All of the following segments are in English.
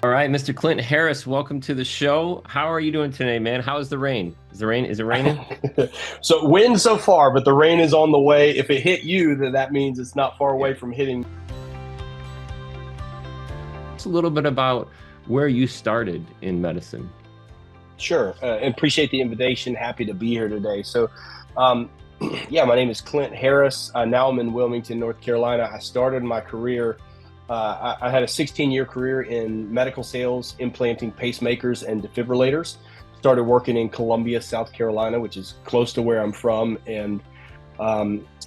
All right, Mr. Clint Harris, welcome to the show. How are you doing today, man? How is the rain? Is it raining? So wind so far, but the rain is on the way. If it hit you, then that means it's not far Yeah. away from hitting. Just a little bit about where you started in medicine. Sure, and appreciate the invitation. Happy to be here today. Um, yeah, my name is Clint Harris. Now I'm in Wilmington, North Carolina. I started my career. I had a 16-year career in medical sales, implanting pacemakers and defibrillators. Started working in Columbia, South Carolina, which is close to where I'm from, and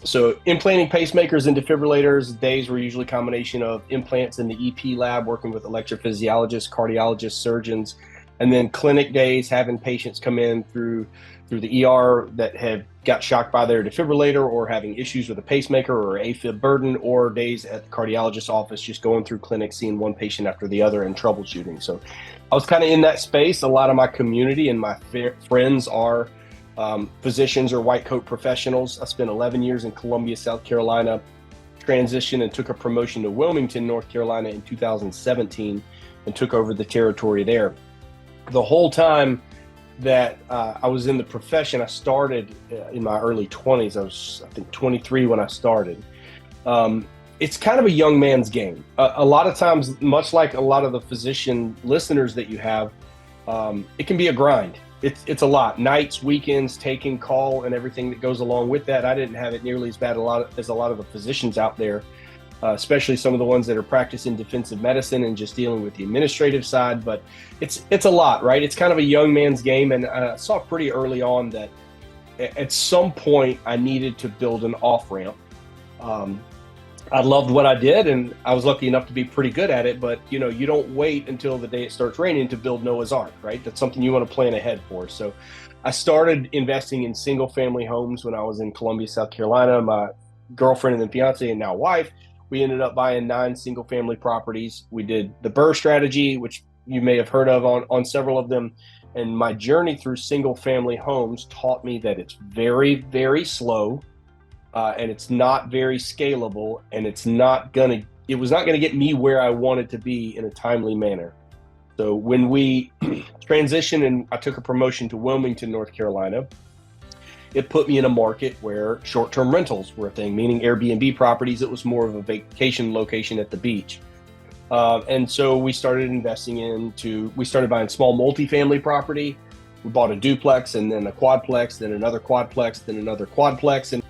so implanting pacemakers and defibrillators, days were usually a combination of implants in the EP lab, working with electrophysiologists, cardiologists, surgeons, and then clinic days, having patients come in through the ER that have got shocked by their defibrillator or having issues with a pacemaker or AFib burden, or days at the cardiologist's office, just going through clinics, seeing one patient after the other and troubleshooting. So I was kind of in that space. A lot of my community and my friends are physicians or white coat professionals. I spent 11 years in Columbia, South Carolina, transitioned and took a promotion to Wilmington, North Carolina in 2017 and took over the territory there. The whole time that I was in the profession, I started in my early 20s. I was, I think, 23 when I started. It's kind of a young man's game. A lot of times, much like a lot of the physician listeners that you have, it can be a grind. It's a lot. Nights, weekends, taking call, and everything that goes along with that. I didn't have it nearly as bad as a lot of the physicians out there, especially some of the ones that are practicing defensive medicine and just dealing with the administrative side. But it's a lot, right? It's kind of a young man's game, and I saw pretty early on that at some point I needed to build an off ramp. I loved what I did, and I was lucky enough to be pretty good at it. But you don't wait until the day it starts raining to build Noah's Ark, right? That's something you want to plan ahead for. So I started investing in single family homes when I was in Columbia, South Carolina. My girlfriend and then fiance and now wife, we ended up buying 9 single family properties. We did the 𝗏 strategy, which you may have heard of on several of them. And my journey through single family homes taught me that it's very, very slow. And it's not very scalable, and it was not gonna get me where I wanted to be in a timely manner. So when we transitioned and I took a promotion to Wilmington, North Carolina, it put me in a market where short-term rentals were a thing, meaning Airbnb properties. It was more of a vacation location at the beach. And so we started we started buying small multifamily property. We bought a duplex, and then a quadplex, then another quadplex, then another quadplex. And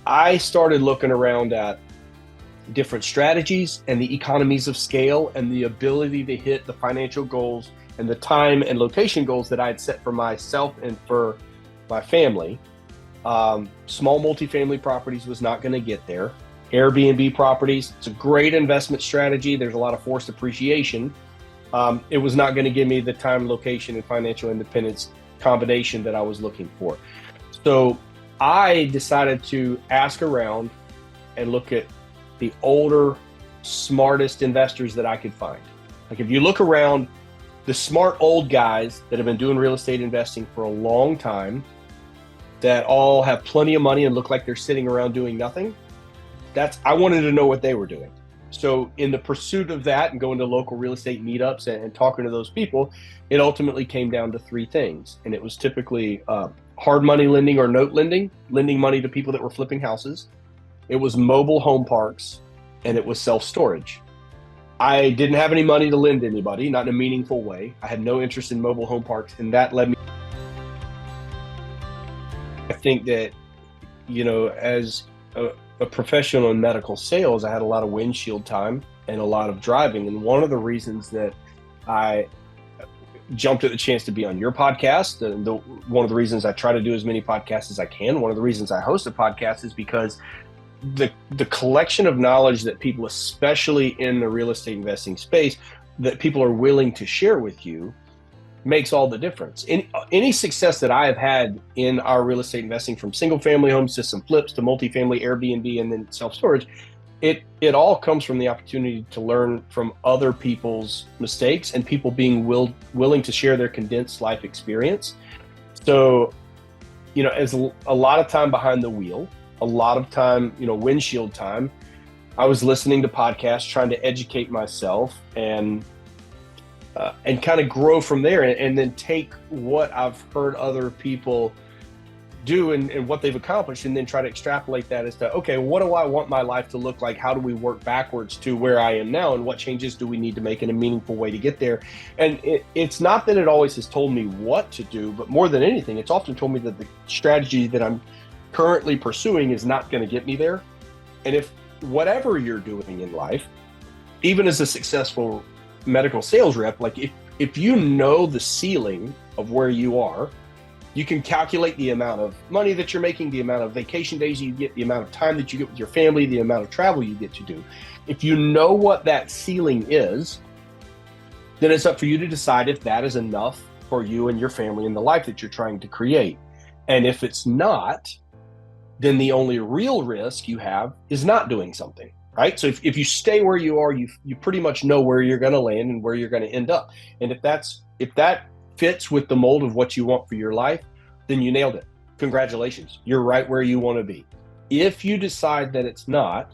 I started looking around at different strategies and the economies of scale and the ability to hit the financial goals and the time and location goals that I had set for myself and for my family. Small multifamily properties was not going to get there. Airbnb properties, it's a great investment strategy. There's a lot of forced appreciation. It was not going to give me the time, location, and financial independence combination that I was looking for. So I decided to ask around and look at the older, smartest investors that I could find. Like, if you look around, the smart old guys that have been doing real estate investing for a long time, that all have plenty of money and look like they're sitting around doing nothing, I wanted to know what they were doing. So in the pursuit of that and going to local real estate meetups and talking to those people, it ultimately came down to 3 things. And it was typically hard money lending or note lending money to people that were flipping houses. It was mobile home parks, and it was self-storage. I didn't have any money to lend to anybody, not in a meaningful way. I had no interest in mobile home parks, and that led me. I think that, as a professional in medical sales, I had a lot of windshield time and a lot of driving. And one of the reasons that I jumped at the chance to be on your podcast, and one of the reasons I try to do as many podcasts as I can, one of the reasons I host a podcast, is because the collection of knowledge that people, especially in the real estate investing space, that people are willing to share with you makes all the difference. Any success that I have had in our real estate investing, from single family homes to some flips to multifamily, Airbnb, and then self-storage, it all comes from the opportunity to learn from other people's mistakes and people being willing to share their condensed life experience. So, as a lot of time behind the wheel, a lot of time, windshield time, I was listening to podcasts, trying to educate myself. And and kind of grow from there, and then take what I've heard other people do and what they've accomplished, and then try to extrapolate that as to, okay, what do I want my life to look like? How do we work backwards to where I am now, and what changes do we need to make in a meaningful way to get there? And it's not that it always has told me what to do, but more than anything, it's often told me that the strategy that I'm currently pursuing is not going to get me there. And if whatever you're doing in life, even as a successful medical sales rep, like if you know the ceiling of where you are, you can calculate the amount of money that you're making, the amount of vacation days you get, the amount of time that you get with your family, the amount of travel you get to do. If you know what that ceiling is, then it's up for you to decide if that is enough for you and your family and the life that you're trying to create. And if it's not, then the only real risk you have is not doing something, right? So if you stay where you are, you pretty much know where you're going to land and where you're going to end up. And if that fits with the mold of what you want for your life, then you nailed it. Congratulations. You're right where you want to be. If you decide that it's not,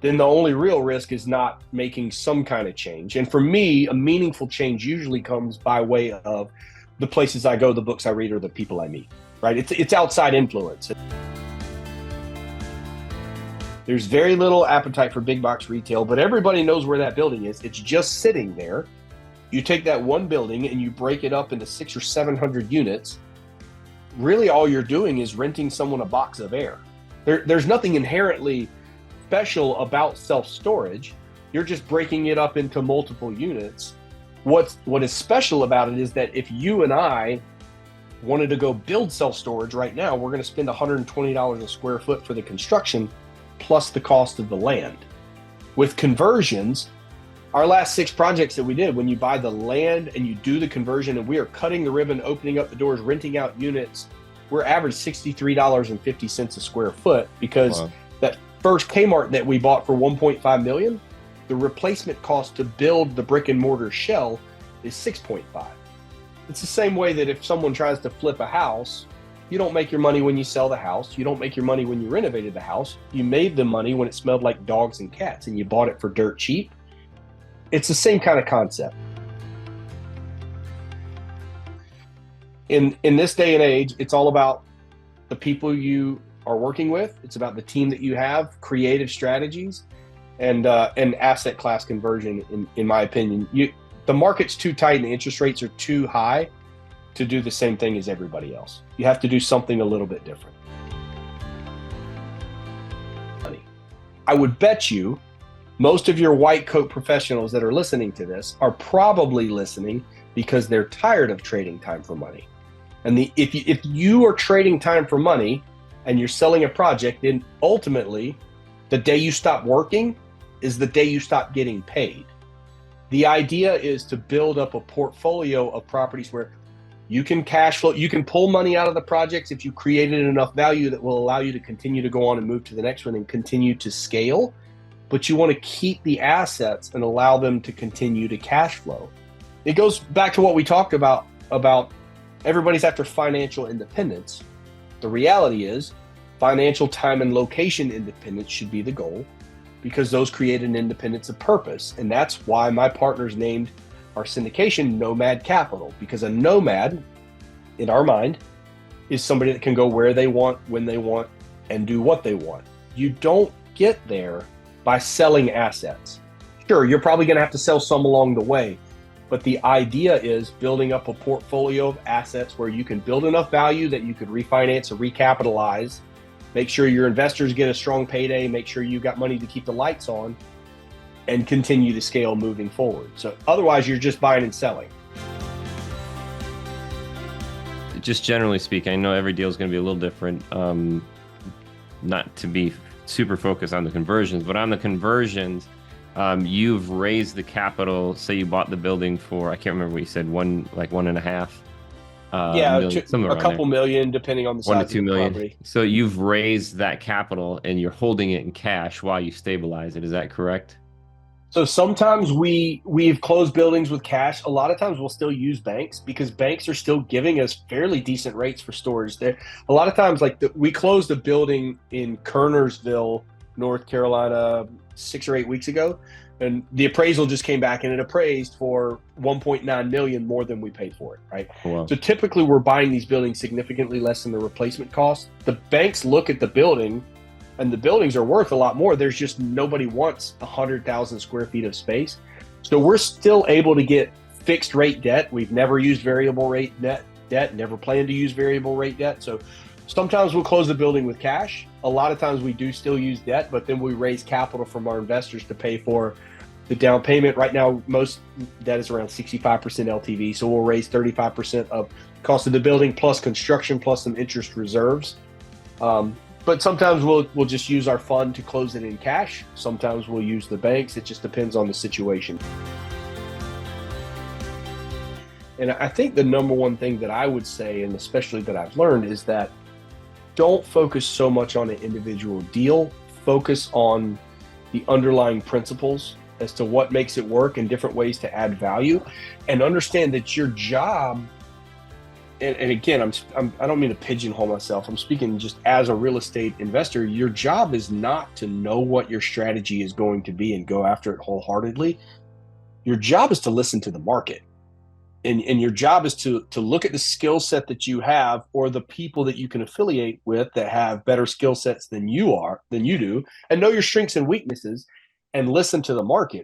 then the only real risk is not making some kind of change. And for me, a meaningful change usually comes by way of the places I go, the books I read, or the people I meet, right? It's outside influence. There's very little appetite for big box retail, but everybody knows where that building is. It's just sitting there. You take that one building and you break it up into 600 or 700 units. Really, all you're doing is renting someone a box of air. There's nothing inherently special about self-storage. You're just breaking it up into multiple units. What is special about it is that if you and I wanted to go build self-storage right now, we're going to spend $120 a square foot for the construction, plus the cost of the land. With conversions, our last 6 projects that we did, when you buy the land and you do the conversion, and we are cutting the ribbon, opening up the doors, renting out units, we're average $63.50 a square foot, because that first Kmart that we bought for $1.5 million, the replacement cost to build the brick and mortar shell is $6.5. It's the same way that if someone tries to flip a house, you don't make your money when you sell the house. You don't make your money when you renovated the house. You made the money when it smelled like dogs and cats, and you bought it for dirt cheap. It's the same kind of concept. In this day and age, it's all about the people you are working with. It's about the team that you have, creative strategies, and asset class conversion. In my opinion, the market's too tight and the interest rates are too high to do the same thing as everybody else. You have to do something a little bit different. I would bet you most of your white coat professionals that are listening to this are probably listening because they're tired of trading time for money. And if you are trading time for money and you're selling a project, then ultimately the day you stop working is the day you stop getting paid. The idea is to build up a portfolio of properties where you can cash flow, you can pull money out of the projects if you created enough value that will allow you to continue to go on and move to the next one and continue to scale. But you want to keep the assets and allow them to continue to cash flow. It goes back to what we talked about everybody's after financial independence. The reality is financial time and location independence should be the goal, because those create an independence of purpose. And that's why my partners named our syndication Nomad Capital, because a nomad in our mind is somebody that can go where they want, when they want, and do what they want. You don't get there by selling assets. Sure, you're probably going to have to sell some along the way, but the idea is building up a portfolio of assets where you can build enough value that you could refinance or recapitalize, make sure your investors get a strong payday, make sure you got money to keep the lights on, and continue to scale moving forward. So otherwise, you're just buying and selling. Just generally speaking, I know every deal is going to be a little different. Not to be super focused on the conversions, but on the conversions, you've raised the capital. Say you bought the building for, I can't remember what you said, 1.5. A couple million, depending on the size 1 to 2 million. Of the property. So you've raised that capital and you're holding it in cash while you stabilize it. Is that correct? So sometimes we've closed buildings with cash. A lot of times we'll still use banks because banks are still giving us fairly decent rates for storage there. A lot of times, we closed a building in Kernersville North Carolina 6 or 8 weeks ago, and the appraisal just came back and it appraised for 1.9 million more than we paid for it, right? Wow. So typically we're buying these buildings significantly less than the replacement cost. The banks look at the building and the buildings are worth a lot more. There's just nobody wants 100,000 square feet of space. So we're still able to get fixed rate debt. We've never used variable rate debt, never planned to use variable rate debt. So sometimes we'll close the building with cash. A lot of times we do still use debt, but then we raise capital from our investors to pay for the down payment. Right now, most debt is around 65% LTV. So we'll raise 35% of cost of the building plus construction plus some interest reserves. But sometimes we'll just use our fund to close it in cash. Sometimes we'll use the banks. It just depends on the situation. And I think the number one thing that I would say, and especially that I've learned, is that don't focus so much on an individual deal. Focus on the underlying principles as to what makes it work and different ways to add value, and understand that your job, and again, I don't mean to pigeonhole myself. I'm speaking just as a real estate investor. Your job is not to know what your strategy is going to be and go after it wholeheartedly. Your job is to listen to the market. And your job is to look at the skill set that you have or the people that you can affiliate with that have better skill sets than you do, and know your strengths and weaknesses and listen to the market.